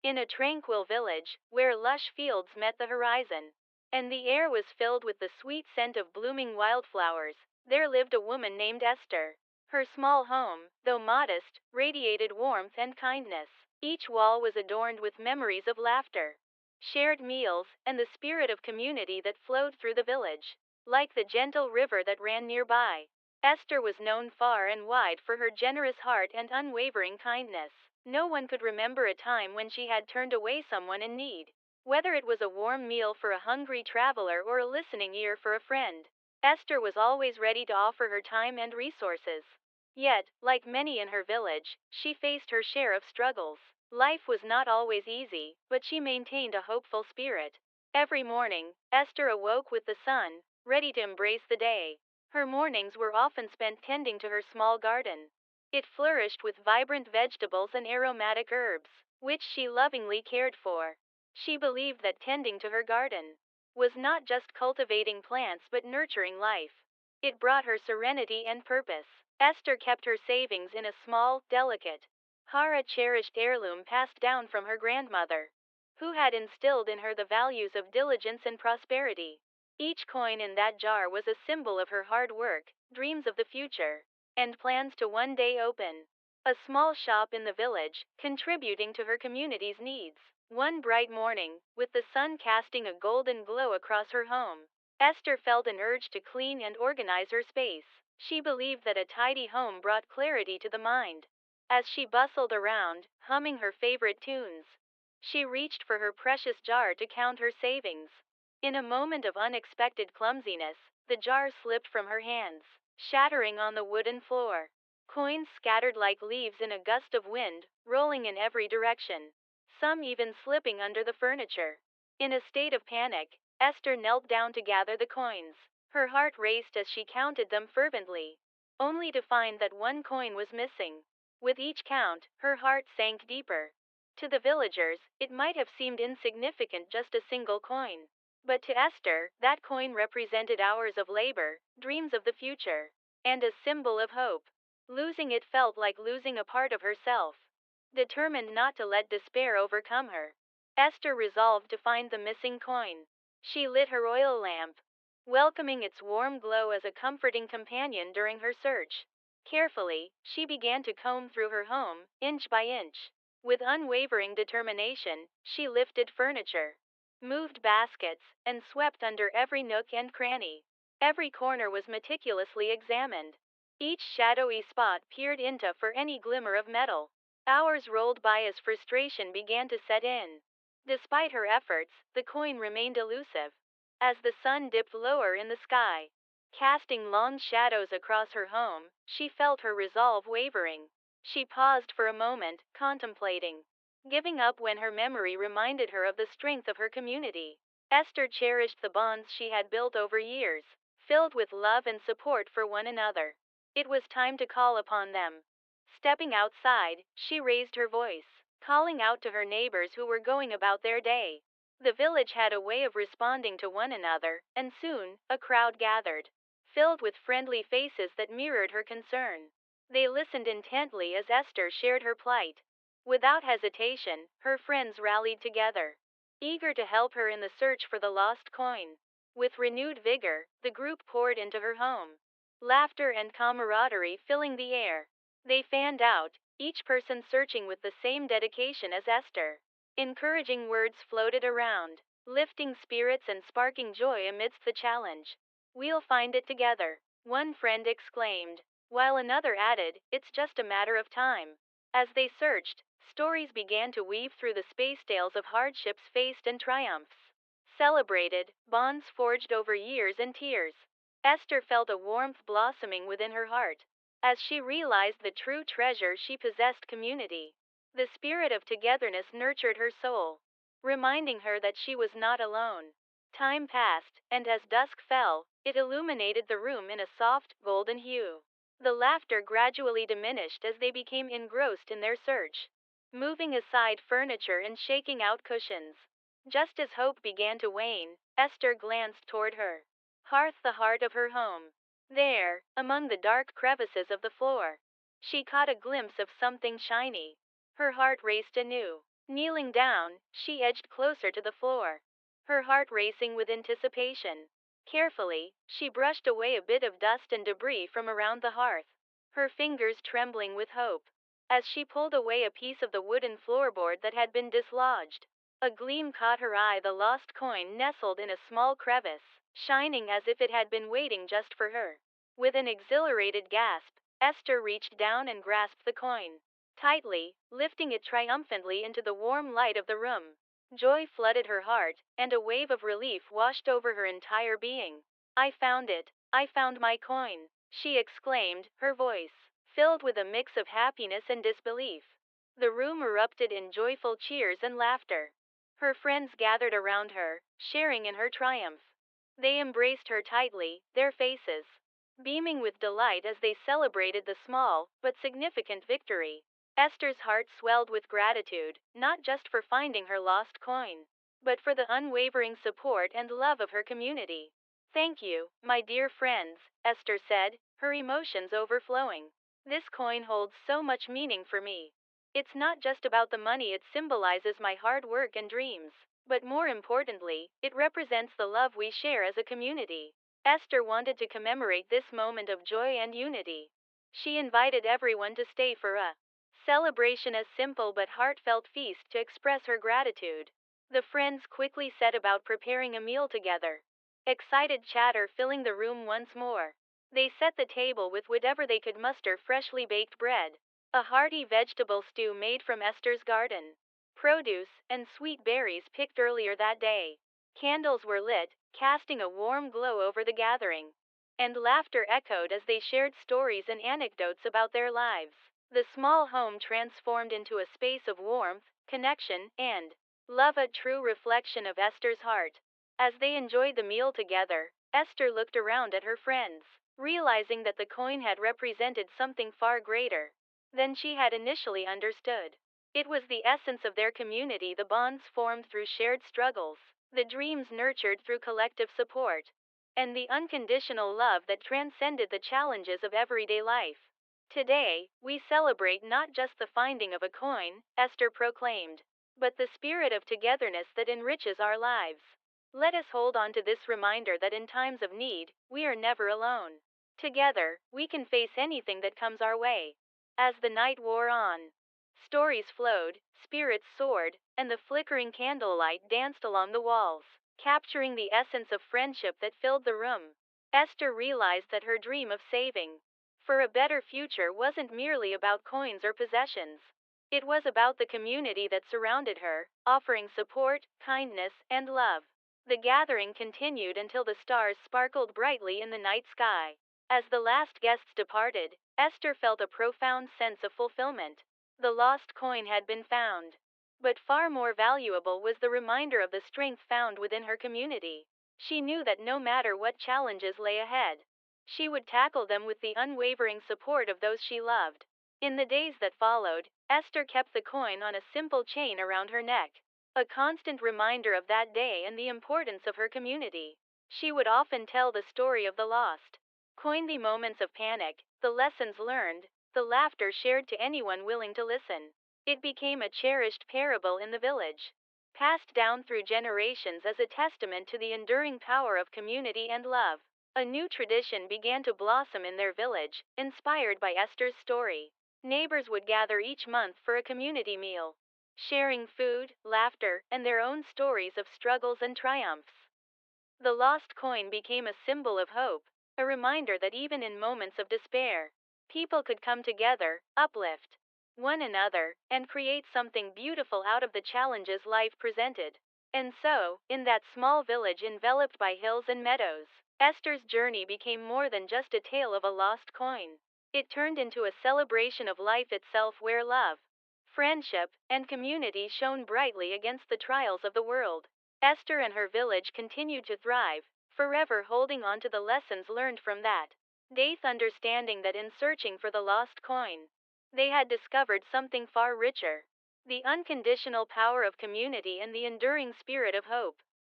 in a tranquil village, where lush fields met the horizon, and the air was filled with the sweet scent of blooming wildflowers, there lived a woman named Esther. Her small home, though modest, radiated warmth and kindness. Each wall was adorned with memories of laughter, shared meals, and the spirit of community that flowed through the village, like the gentle river that ran nearby. Esther was known far and wide for her generous heart and unwavering kindness. No one could remember a time when she had turned away someone in need. Whether it was a warm meal for a hungry traveler or a listening ear for a friend, Esther was always ready to offer her time and resources. Yet, like many in her village, she faced her share of struggles. Life was not always easy, but she maintained a hopeful spirit. Every morning, Esther awoke with the sun, ready to embrace the day. Her mornings were often spent tending to her small garden. It flourished with vibrant vegetables and aromatic herbs, which she lovingly cared for. She believed that tending to her garden was not just cultivating plants but nurturing life. It brought her serenity and purpose. Esther kept her savings in a small, delicate, Hara cherished heirloom passed down from her grandmother, who had instilled in her the values of diligence and prosperity. Each coin in that jar was a symbol of her hard work, dreams of the future, and plans to one day open a small shop in the village, contributing to her community's needs. One bright morning, with the sun casting a golden glow across her home, Esther felt an urge to clean and organize her space. She believed that a tidy home brought clarity to the mind. As she bustled around, humming her favorite tunes, she reached for her precious jar to count her savings. In a moment of unexpected clumsiness, the jar slipped from her hands, shattering on the wooden floor. Coins scattered like leaves in a gust of wind, rolling in every direction, some even slipping under the furniture. In a state of panic, Esther knelt down to gather the coins. Her heart raced as she counted them fervently, only to find that one coin was missing. With each count, her heart sank deeper. To the villagers, it might have seemed insignificant, just a single coin. But to Esther, that coin represented hours of labor, dreams of the future, and a symbol of hope. Losing it felt like losing a part of herself. Determined not to let despair overcome her, Esther resolved to find the missing coin. She lit her oil lamp, welcoming its warm glow as a comforting companion during her search. Carefully, she began to comb through her home, inch by inch. With unwavering determination, she lifted furniture, moved baskets, and swept under every nook and cranny. Every corner was meticulously examined, each shadowy spot peered into for any glimmer of metal. Hours rolled by as frustration began to set in. Despite her efforts, the coin remained elusive. As the sun dipped lower in the sky, casting long shadows across her home, she felt her resolve wavering. She paused for a moment, contemplating giving up when her memory reminded her of the strength of her community. Esther cherished the bonds she had built over years, filled with love and support for one another. It was time to call upon them. Stepping outside, she raised her voice, calling out to her neighbors who were going about their day. The village had a way of responding to one another, and soon, a crowd gathered, filled with friendly faces that mirrored her concern. They listened intently as Esther shared her plight. Without hesitation, her friends rallied together, eager to help her in the search for the lost coin. With renewed vigor, the group poured into her home, laughter and camaraderie filling the air. They fanned out, each person searching with the same dedication as Esther. Encouraging words floated around, lifting spirits and sparking joy amidst the challenge. "We'll find it together," one friend exclaimed, while another added, "It's just a matter of time." As they searched, stories began to weave through the space tales of hardships faced and triumphs celebrated, bonds forged over years and tears. Esther felt a warmth blossoming within her heart as she realized the true treasure she possessed: community. The spirit of togetherness nurtured her soul, reminding her that she was not alone. Time passed, and as dusk fell, it illuminated the room in a soft, golden hue. The laughter gradually diminished as they became engrossed in their search, moving aside furniture and shaking out cushions. Just as hope began to wane, Esther glanced toward her hearth, the heart of her home. There, among the dark crevices of the floor, she caught a glimpse of something shiny. Her heart raced anew. Kneeling down, she edged closer to the floor, her heart racing with anticipation. Carefully, she brushed away a bit of dust and debris from around the hearth, her fingers trembling with hope. As she pulled away a piece of the wooden floorboard that had been dislodged, a gleam caught her eye. The lost coin nestled in a small crevice, shining as if it had been waiting just for her. With an exhilarated gasp, Esther reached down and grasped the coin tightly, lifting it triumphantly into the warm light of the room. Joy flooded her heart, and a wave of relief washed over her entire being. I found it! I found my coin! She exclaimed, her voice filled with a mix of happiness and disbelief. The room erupted in joyful cheers and laughter. Her friends gathered around her, sharing in her triumph. They embraced her tightly, their faces beaming with delight as they celebrated the small, but significant victory. Esther's heart swelled with gratitude, not just for finding her lost coin, but for the unwavering support and love of her community. Thank you, my dear friends, Esther said, her emotions overflowing. This coin holds so much meaning for me. It's not just about the money, it symbolizes my hard work and dreams, but more importantly, it represents the love we share as a community. Esther wanted to commemorate this moment of joy and unity. She invited everyone to stay for a celebration, a simple but heartfelt feast to express her gratitude. The friends quickly set about preparing a meal together, excited chatter filling the room once more. They set the table with whatever they could muster: freshly baked bread, a hearty vegetable stew made from Esther's garden, produce, and sweet berries picked earlier that day. Candles were lit, casting a warm glow over the gathering, and laughter echoed as they shared stories and anecdotes about their lives. The small home transformed into a space of warmth, connection, and love, a true reflection of Esther's heart. As they enjoyed the meal together, Esther looked around at her friends, realizing that the coin had represented something far greater than she had initially understood. It was the essence of their community, the bonds formed through shared struggles, the dreams nurtured through collective support, and the unconditional love that transcended the challenges of everyday life. Today, we celebrate not just the finding of a coin, Esther proclaimed, but the spirit of togetherness that enriches our lives. Let us hold on to this reminder that in times of need, we are never alone. Together, we can face anything that comes our way. As the night wore on, stories flowed, spirits soared, and the flickering candlelight danced along the walls, capturing the essence of friendship that filled the room. Esther realized that her dream of saving for a better future wasn't merely about coins or possessions. It was about the community that surrounded her, offering support, kindness, and love. The gathering continued until the stars sparkled brightly in the night sky. As the last guests departed, Esther felt a profound sense of fulfillment. The lost coin had been found, but far more valuable was the reminder of the strength found within her community. She knew that no matter what challenges lay ahead, she would tackle them with the unwavering support of those she loved. In the days that followed, Esther kept the coin on a simple chain around her neck, a constant reminder of that day and the importance of her community. She would often tell the story of the lost coin, the moments of panic, the lessons learned, the laughter shared to anyone willing to listen. It became a cherished parable in the village, passed down through generations as a testament to the enduring power of community and love. A new tradition began to blossom in their village, inspired by Esther's story. Neighbors would gather each month for a community meal, sharing food, laughter, and their own stories of struggles and triumphs. The lost coin became a symbol of hope, a reminder that even in moments of despair, people could come together, uplift one another, and create something beautiful out of the challenges life presented. And so, in that small village enveloped by hills and meadows, Esther's journey became more than just a tale of a lost coin. It turned into a celebration of life itself, where love, friendship, and community shone brightly against the trials of the world. Esther and her village continued to thrive, forever holding on to the lessons learned from that day's, understanding that in searching for the lost coin, they had discovered something far richer: the unconditional power of community and the enduring spirit of hope.